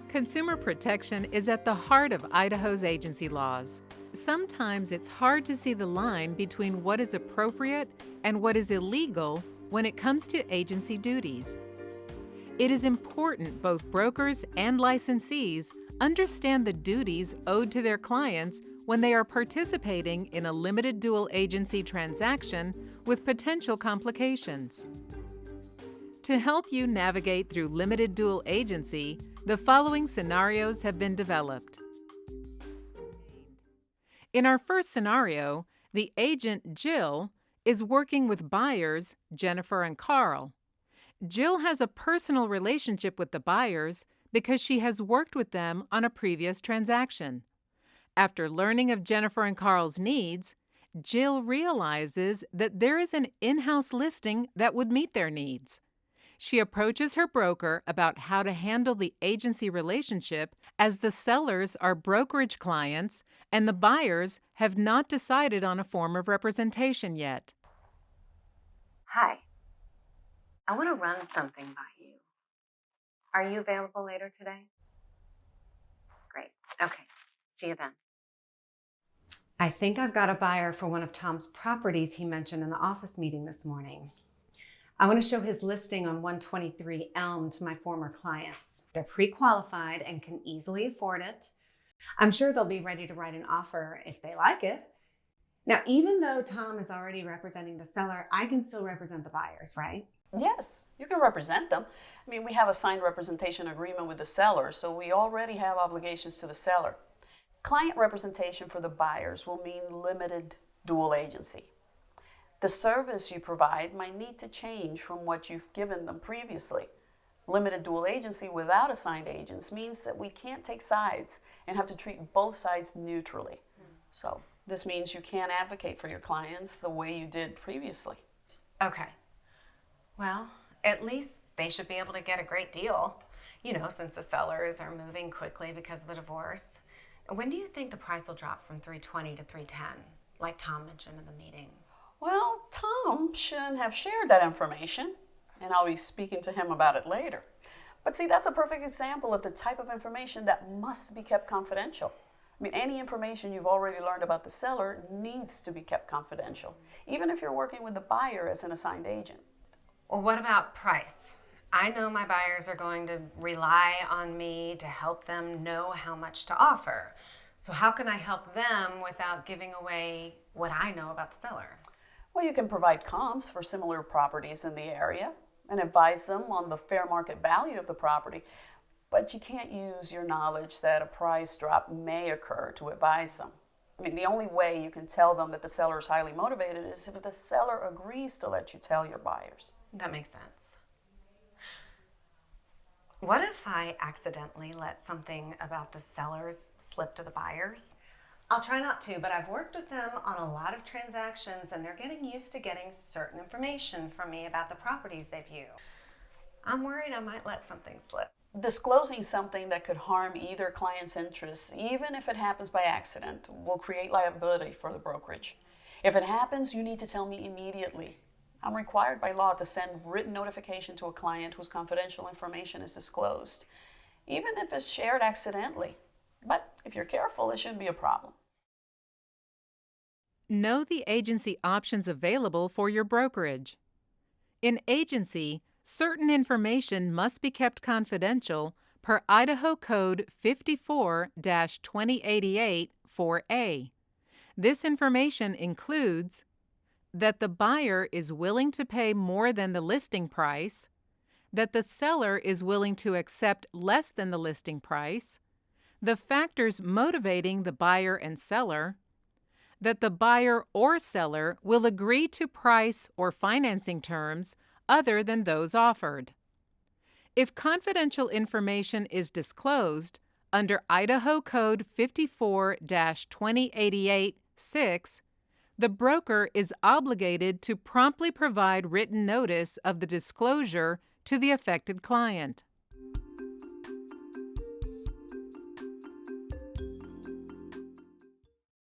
Consumer protection is at the heart of Idaho's agency laws. Sometimes it's hard to see the line between what is appropriate and what is illegal when it comes to agency duties. It is important both brokers and licensees understand the duties owed to their clients when they are participating in a limited dual agency transaction with potential complications. To help you navigate through limited dual agency, the following scenarios have been developed. In our first scenario, the agent, Jill, is working with buyers, Jennifer and Carl. Jill has a personal relationship with the buyers because she has worked with them on a previous transaction. After learning of Jennifer and Carl's needs, Jill realizes that there is an in-house listing that would meet their needs. She approaches her broker about how to handle the agency relationship as the sellers are brokerage clients and the buyers have not decided on a form of representation yet. Hi, I want to run something by you. Are you available later today? Great. Okay. See you then. I think I've got a buyer for one of Tom's properties he mentioned in the office meeting this morning. I want to show his listing on 123 Elm to my former clients. They're pre-qualified and can easily afford it. I'm sure they'll be ready to write an offer if they like it. Now, even though Tom is already representing the seller, I can still represent the buyers, right? Yes, you can represent them. I mean, we have a signed representation agreement with the seller, so we already have obligations to the seller. Client representation for the buyers will mean limited dual agency. The service you provide might need to change from what you've given them previously. Limited dual agency without assigned agents means that we can't take sides and have to treat both sides neutrally. So this means you can't advocate for your clients the way you did previously. Okay. Well, at least they should be able to get a great deal, since the sellers are moving quickly because of the divorce. When do you think the price will drop from $320 to $310, like Tom mentioned in the meeting? Well, Tom shouldn't have shared that information, and I'll be speaking to him about it later. But see, that's a perfect example of the type of information that must be kept confidential. I mean, any information you've already learned about the seller needs to be kept confidential, even if you're working with the buyer as an assigned agent. Well, what about price? I know my buyers are going to rely on me to help them know how much to offer. So how can I help them without giving away what I know about the seller? Well, you can provide comps for similar properties in the area and advise them on the fair market value of the property, but you can't use your knowledge that a price drop may occur to advise them. I mean, the only way you can tell them that the seller is highly motivated is if the seller agrees to let you tell your buyers. That makes sense. What if I accidentally let something about the sellers slip to the buyers? I'll try not to, but I've worked with them on a lot of transactions and they're getting used to getting certain information from me about the properties they view. I'm worried I might let something slip. Disclosing something that could harm either client's interests, even if it happens by accident, will create liability for the brokerage. If it happens, you need to tell me immediately. I'm required by law to send written notification to a client whose confidential information is disclosed, even if it's shared accidentally. But if you're careful, it shouldn't be a problem. Know the agency options available for your brokerage. In agency, certain information must be kept confidential per Idaho Code 54-2088 4A. This information includes that the buyer is willing to pay more than the listing price, that the seller is willing to accept less than the listing price, the factors motivating the buyer and seller, that the buyer or seller will agree to price or financing terms other than those offered. If confidential information is disclosed under Idaho Code 54-2088 6, the broker is obligated to promptly provide written notice of the disclosure to the affected client.